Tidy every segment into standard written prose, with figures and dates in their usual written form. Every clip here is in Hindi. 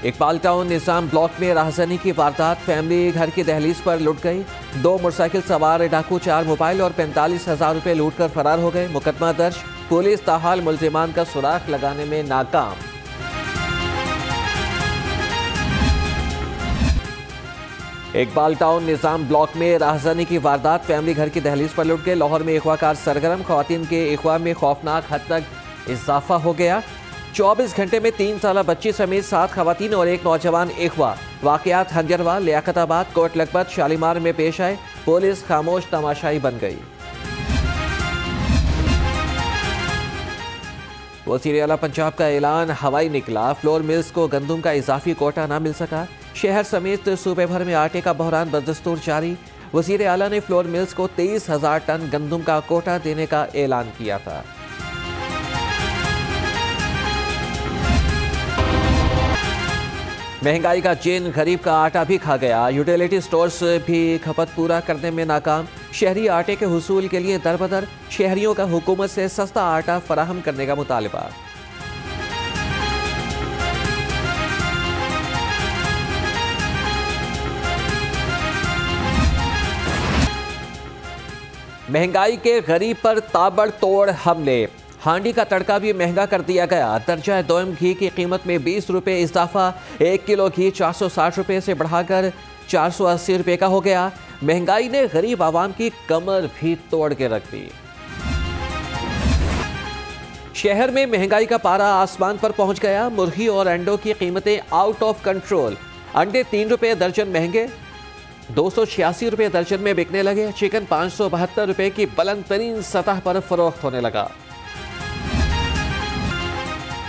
इकबाल टाउन निजाम ब्लॉक में राहजनी की वारदात, फैमिली घर की दहलीज पर लुट गई। 2 मोटरसाइकिल सवार डाकू 4 मोबाइल और 45,000 रुपए लूट कर फरार हो गए। मुकदमा दर्ज, पुलिस ताहाल मुल्जिमान का सुराग लगाने में नाकाम। इकबाल टाउन निजाम ब्लॉक में राहजनी की वारदात, फैमिली घर की दहलीज पर लुट गए। लाहौर में अगवाकार सरगर्म, खवातीन के अगवा में खौफनाक हद तक इजाफा हो गया। 24 घंटे में 3 साला बच्ची समेत 7 खवातीन और 1 नौजवान अगवा। वाकयात हंजरवाल, लियाकताबाद, कोट लखपत, शालीमार में पेश आए। पुलिस खामोश तमाशाई बन गई। वज़ीर आला पंजाब का ऐलान हवाई निकला, फ्लोर मिल्स को गंदम का इजाफी कोटा ना मिल सका। शहर समेत सूबे भर में आटे का बहरान बदस्तूर जारी। वज़ीर आला ने फ्लोर मिल्स को 23,000 टन गंदम का कोटा देने का ऐलान किया था। महंगाई का चेन गरीब का आटा भी खा गया। यूटिलिटी स्टोर्स भी खपत पूरा करने में नाकाम। शहरी आटे के हुसूल के लिए दरबदर, शहरियों का हुकूमत से सस्ता आटा फराहम करने का मुतालबा। महंगाई के गरीब पर ताबड़तोड़ हमले, हांडी का तड़का भी महंगा कर दिया गया। दर्जा दोम घी की कीमत में 20 रुपये इजाफा, 1 किलो घी 460 रुपये से बढ़ाकर 480 रुपये का हो गया। महंगाई ने गरीब आवाम की कमर भी तोड़ के रख दी। शहर में महंगाई का पारा आसमान पर पहुंच गया। मुर्गी और अंडों की कीमतें आउट ऑफ कंट्रोल। अंडे 3 रुपये दर्जन महंगे, 286 रुपये दर्जन में बिकने लगे। चिकन 572 रुपये की बुलंद तरीन सतह पर फरोख्त होने लगा।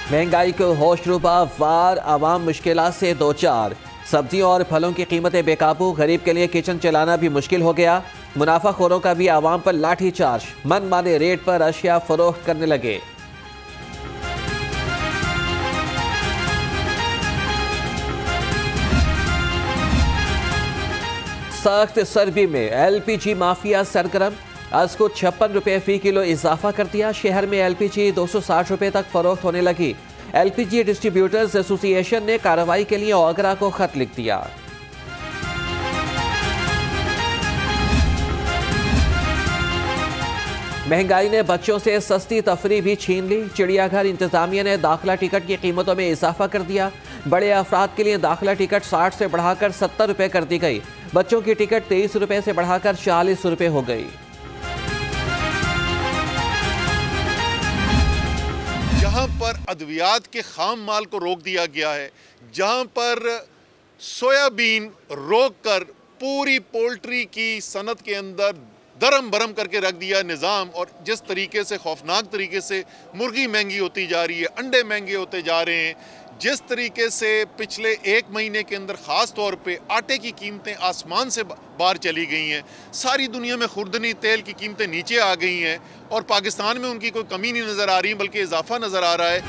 महंगाई को होशरुबा वार, आवाम मुश्किलात से दो चार। सब्जियों और फलों की कीमतें बेकाबू, गरीब के लिए किचन चलाना भी मुश्किल हो गया। मुनाफाखोरों का भी आवाम पर लाठी चार्ज, मन माने रेट पर अशिया फरोख्त करने लगे। सख्त सर्दी में एलपीजी माफिया सरगर्म, आज को 56 रुपये फी किलो इजाफा कर दिया। शहर में एलपीजी 260 रुपये तक फरोख्त होने लगी। एलपीजी डिस्ट्रीब्यूटर्स एसोसिएशन ने कार्रवाई के लिए ओगरा को खत लिख दिया। महंगाई ने बच्चों से सस्ती तफरी भी छीन ली। चिड़ियाघर इंतजामिया ने दाखिला टिकट की कीमतों में इजाफा कर दिया। बड़े अफराद के लिए दाखिला टिकट 60 से बढ़ाकर 70 रुपये कर दी गई। बच्चों की टिकट 23 रुपये से बढ़ाकर 40 रुपये हो गई। जहां पर अद्वियात के खाम माल को रोक दिया गया है, जहां पर सोयाबीन रोक कर पूरी पोल्ट्री की सनत के अंदर दरम भरम करके रख दिया निज़ाम, और जिस तरीके से खौफनाक तरीके से मुर्गी महंगी होती जा रही है, अंडे महंगे होते जा रहे हैं, जिस तरीके से पिछले 1 महीने के अंदर ख़ास तौर पे आटे की कीमतें आसमान से बाहर चली गई हैं, सारी दुनिया में खुर्दनी तेल की कीमतें नीचे आ गई हैं, और पाकिस्तान में उनकी कोई कमी नहीं नज़र आ रही बल्कि इजाफा नज़र आ रहा है।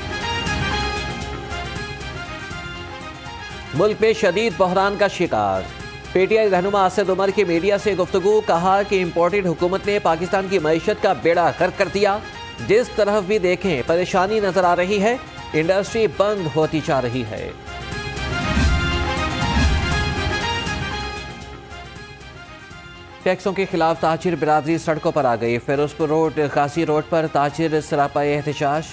मुल्क में शदीद बहरान का शिकार। पीटीआई रहनुमा असद उमर की मीडिया से गुफ्तगू, कहा कि इम्पोर्टेड हुकूमत ने पाकिस्तान की मईशत का बेड़ा गर्क कर दिया। जिस तरफ भी देखें परेशानी नजर आ रही है, इंडस्ट्री बंद होती जा रही है। टैक्सों के खिलाफ ताजिर बिरादरी सड़कों पर आ गई। फिरोजपुर रोड, गाजी रोड पर ताजिर सरापा एहतजाज।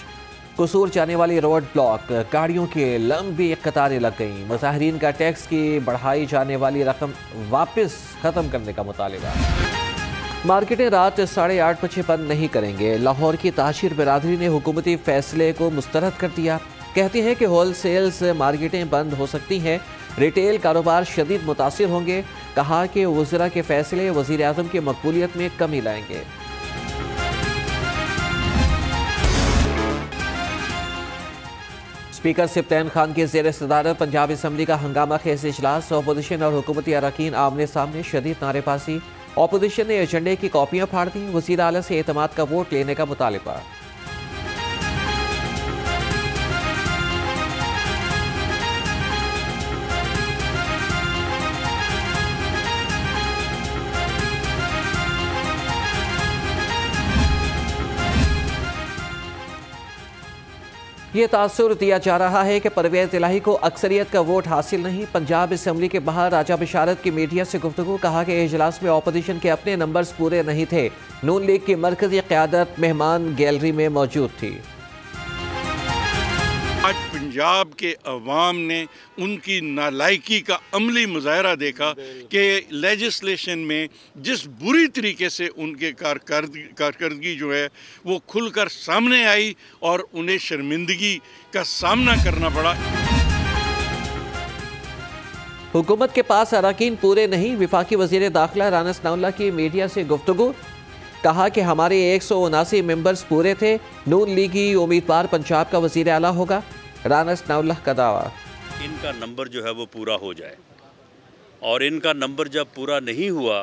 कसूर जाने वाली रोड ब्लॉक, गाड़ियों की लंबी कतारें लग गईं। मुजाहिरीन का टैक्स की बढ़ाई जाने वाली रकम वापस खत्म करने का मुतालिबा। मार्केटें रात 8:30 बजे बंद नहीं करेंगे। लाहौर की ताजिर बिरादरी ने हुकूमती फैसले को मुस्तरद कर दिया। कहते हैं कि होलसेल्स मार्केटें बंद हो सकती हैं, रिटेल कारोबार शदीद मुतासिर होंगे। कहा कि वज़ीरा के फैसले वज़ीर आज़म की मकबूलियत में कमी लाएंगे। स्पीकर सिप्तैन खान की ज़ेर सदारत पंजाब असम्बली का हंगामा खेज इजलास। अपोजिशन और हुकूमती अरकान आमने सामने, शदीद नारेबाजी। अपोजिशन ने एजेंडे की कॉपियां फाड़ दी। वज़ीर आला से एतमाद का वोट लेने का मुतालिबा। ये तासुर दिया जा रहा है कि परवेज़ इलाही को अक्सरियत का वोट हासिल नहीं। पंजाब असम्बली के बाहर राजा बिशारत की मीडिया से गुफ्तगू, कहा कि इजलास में अपोजिशन के अपने नंबर्स पूरे नहीं थे। नून लीग की मरकजी क़यादत मेहमान गैलरी में मौजूद थी। आज पंजाब के अवाम ने उनकी नालायकी का अमली मुजाहरा देखा कि लेजिस्लेशन में जिस बुरी तरीके से उनके कारकर्दगी जो है वो खुलकर सामने आई और उन्हें शर्मिंदगी का सामना करना पड़ा। हुकूमत के पास अराकीन पूरे नहीं। वफाकी वज़ीर दाखिला राना सनाउल्लाह की मीडिया से गुफ्तगू, कहा कि हमारे 179 मेंबर्स पूरे थे। नून लीगी उम्मीदवार पंजाब का वज़ीर आला होगा। राना सनाउल्लाह का दावा, इनका नंबर जो है वो पूरा हो जाए, और इनका नंबर जब पूरा नहीं हुआ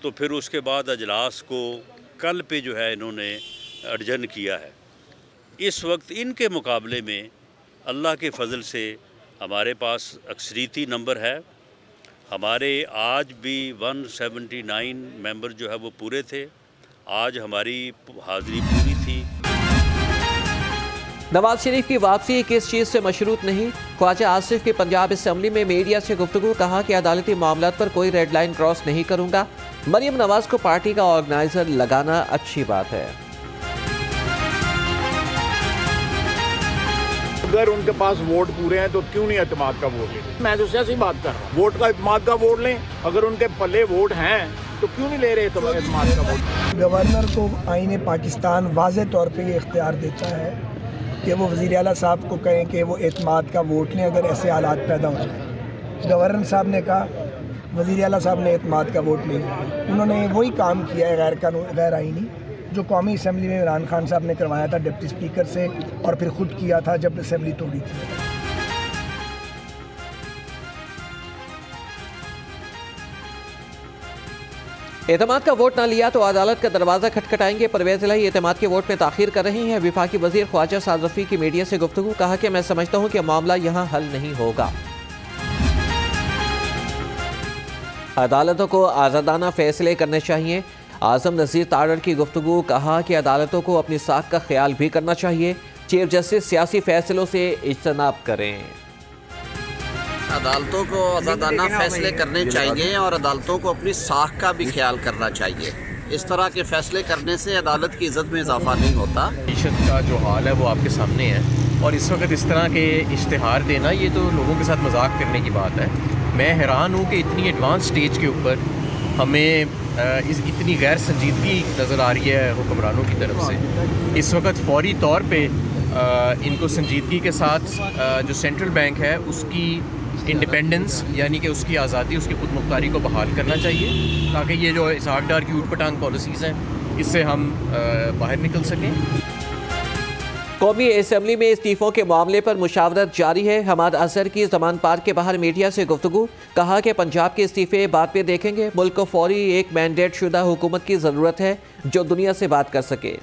तो फिर उसके बाद अजलास को कल पे जो है इन्होंने अडजन किया है। इस वक्त इनके मुकाबले में अल्लाह के फजल से हमारे पास अक्सरीती नंबर है। हमारे आज भी 179 मेंबर जो है वो पूरे थे। आज हमारी हाज़िरी पूरी थी। नवाज शरीफ की वापसी किस चीज़ से मशरूत नहीं। ख्वाजा आसिफ की पंजाब असम्बली में मीडिया से गुफ्तगू, कहा कि अदालती मामलात पर कोई रेड लाइन क्रॉस नहीं करूंगा। मरियम नवाज को पार्टी का ऑर्गेनाइजर लगाना अच्छी बात है। अगर उनके पास वोट पूरे हैं तो क्यों नहीं एतमाद का वोट लें। मैं तो सियासी बात कर रहा हूँ, वोट का एतमाद का वोट लें। अगर उनके पल्ले वोट हैं तो क्यों नहीं ले रहे तो एतमाद का वोट। गवर्नर को आईन पाकिस्तान वाज़े तौर पे ये इख्तियार देता है कि वो वज़ीर आला साहब को कहें कि वो एतमाद का वोट लें अगर ऐसे हालात पैदा हो जाए। गवर्नर साहब ने कहा, वज़ीर आला साहब ने एतमाद का वोट नहीं लिया। उन्होंने वही काम किया है गैर आईनी जो कौमी असम्बली में इमरान खान साहब ने करवाया था डिप्टी स्पीकर से, और फिर खुद किया था जब असम्बली तोड़ी थी। एतमाद का वोट ना लिया तो अदालत का दरवाजा खटखटाएंगे। परवेज़ इलाही एतमाद के वोट में ताखीर कर रही हैं। वफाकी वज़ीर ख्वाजा साद रफ़ी की मीडिया से गुफ्तगू, कहा कि मैं समझता हूं कि मामला यहां हल नहीं होगा। अदालतों को आज़ादाना फैसले करने चाहिए। आज़म नज़ीर तारड़ की गुफ्तगू, कहा कि अदालतों को अपनी साख का ख्याल भी करना चाहिए। चीफ जस्टिस सियासी फैसलों से इज्तनाब करें। अदालतों को आज़ादाना फैसले करने चाहिए और अदालतों को अपनी साख का भी ख्याल करना चाहिए। इस तरह के फैसले करने से अदालत की इज़्ज़त में इजाफा नहीं होता। मीशत का जो हाल है वो आपके सामने है, और इस वक्त इस तरह के इश्तिहार देना ये तो लोगों के साथ मजाक करने की बात है। मैं हैरान हूँ कि इतनी एडवांस स्टेज के ऊपर हमें इतनी गैर संजीदगी नज़र आ रही है हुक्मरानों की तरफ से। इस वक्त फौरी तौर पे इनको संजीदगी के साथ जो सेंट्रल बैंक है उसकी इंडिपेंडेंस यानी कि उसकी आज़ादी, उसकी खुद मुख्तारी को बहाल करना चाहिए, ताकि ये जो इसहाक डार की ऊट पटांग पॉलिसीज़ हैं इससे हम बाहर निकल सकें। कौमी असम्बली में इस्तीफ़ों के मामले पर मुशावरत जारी है। हमाद अजहर की ज़मान पार्क के बाहर मीडिया से गुफ्तगू, कहा कि पंजाब के इस्तीफ़े बाद में देखेंगे। मुल्क को फौरी एक मैंडेट शुदा हुकूमत की ज़रूरत है जो दुनिया से बात कर सके।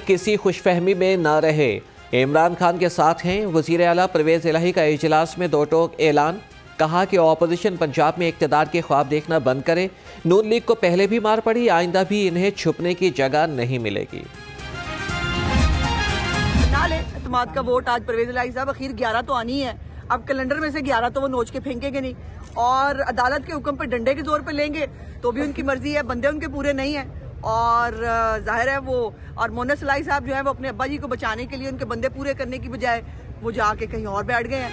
किसी खुशफहमी में ना रहे, इमरान खान के साथ हैं। वज़ीर आला परवेज़ इलाही का इजलास में दो टोक ऐलान, कहा कि अपोजिशन पंजाब में इक़्तिदार के ख्वाब देखना बंद करे। नून लीग को पहले भी मार पड़ी, आइंदा भी इन्हें छुपने की जगह नहीं मिलेगी। एतमाद का वोट आज परवेज़ इलाही साहब, अखीर 11 तो आनी है। अब कैलेंडर में से 11 तो वो नोच के फेंकेंगे नहीं, और अदालत के हुक्म पे डंडे के जोर पे लेंगे तो भी उनकी मर्जी है। बंदे उनके पूरे नहीं है, और जाहिर है वो और मोनस इलाही साहब जो है वो अपने अब्बा जी को बचाने के लिए उनके बंदे पूरे करने की बजाय वो जाके कहीं और बैठ गए हैं।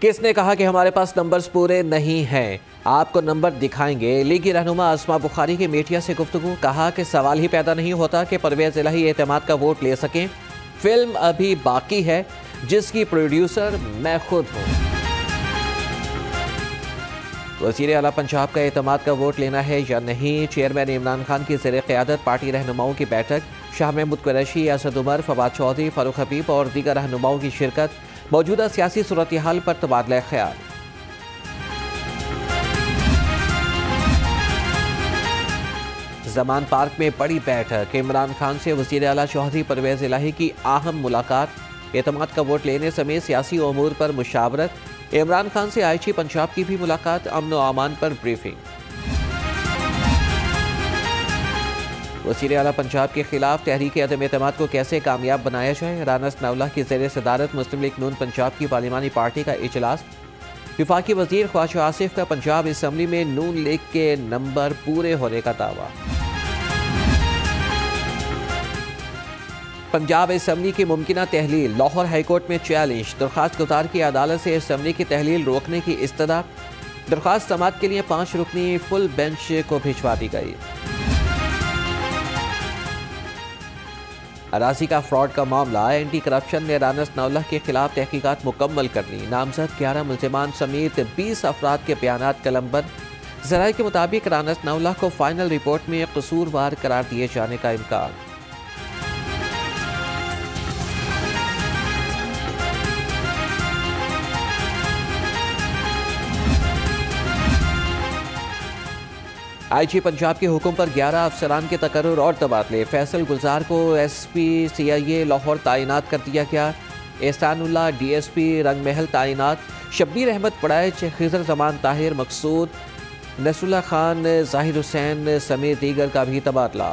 किसने कहा कि हमारे पास नंबर्स पूरे नहीं हैं? आपको नंबर दिखाएंगे। लीगी रहनुमा अस्मा बुखारी की मीडिया से गुफ्तगू, कहा कि सवाल ही पैदा नहीं होता कि परवेज़ इलाही एतमाद का वोट ले सकें। फिल्म अभी बाकी है जिसकी प्रोड्यूसर मैं खुद हूँ। वज़ीर आला पंजाब का एतमाद का वोट लेना है या नहीं? चेयरमैन इमरान खान की ज़ेर क़यादत पार्टी रहनुमाओं की बैठक। शाह महमूद कुरैशी, असद उमर, फवाद चौधरी, फारूक हबीब और दीगर रहनुमाओं की शिरकत। मौजूदा सियासी सूरत हाल पर तबादला ख्याल। ज़मान पार्क में बड़ी बैठक। इमरान खान से वज़ीर आला चौधरी परवेज़ इलाही की अहम मुलाकात। एतमाद का वोट लेने समेत सियासी उमूर पर मुशावरत। इमरान खान से आईजी पंजाब की भी मुलाकात, अमन व अमान पर ब्रीफिंग। वज़ीर आला पंजाब के खिलाफ तहरीक अदम एतमाद को कैसे कामयाब बनाया जाए, राना सनाउल्लाह की ज़ेर सदारत मुस्लिम लीग नून पंजाब की पार्लिमानी पार्टी का इजलास। विफाकी वज़ीर ख्वाजा आसिफ का पंजाब असम्बली में नून लीग के नंबर पूरे होने का दावा। पंजाब असम्बली की मुमकिना तहलील, लाहौर हाईकोर्ट में चैलेंज। दरख्वास्त गुजार की अदालत से असम्बली की तहलील रोकने की इस्तदा। दरख्वास्त समाअत के लिए 5 रुकनी फुल बेंच को भिजवा दी गई। अराजी का फ्रॉड का मामला, एंटी करप्शन ने राना सनाउल्लाह के खिलाफ तहकीकात मुकम्मल कर ली। नामजद 11 मुल्जिमान समेत 20 अफराद के बयानात कलमबंद। ज़राए के मुताबिक राना सनाउल्लाह को फाइनल रिपोर्ट में कसूरवार करार दिए जाने का इम्कान। आईजी पंजाब के हुक्म पर 11 अफसरान के तकर्रुर और तबादले। फैसल गुलजार को एसपी CIA लाहौर तैनात कर दिया गया। एहसानुल्लाह DSP रंगमहल तैनात। शब्बीर अहमद पड़ाइच, खिजर जमान ताहिर मकसूद, नसरुल्लाह खान, जाहिर हुसैन समेत दीगर का भी तबादला।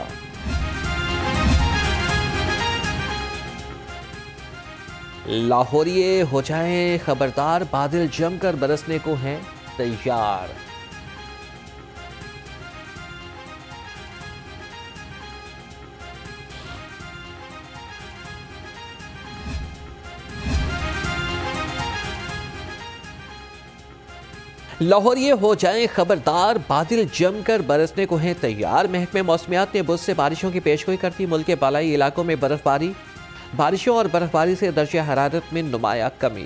लाहौरिये हो जाएं खबरदार, बादल जमकर बरसने को हैं तैयार। लाहौरिये हो जाएं खबरदार, बादल जमकर बरसने को हैं तैयार। महकमे मौसमियात ने बुध से बारिशों की पेशगोई कर दी। मुल्क के बालाई इलाकों में बर्फबारी। बारिशों और बर्फबारी से दर्जा हरारत में नुमाया कमी।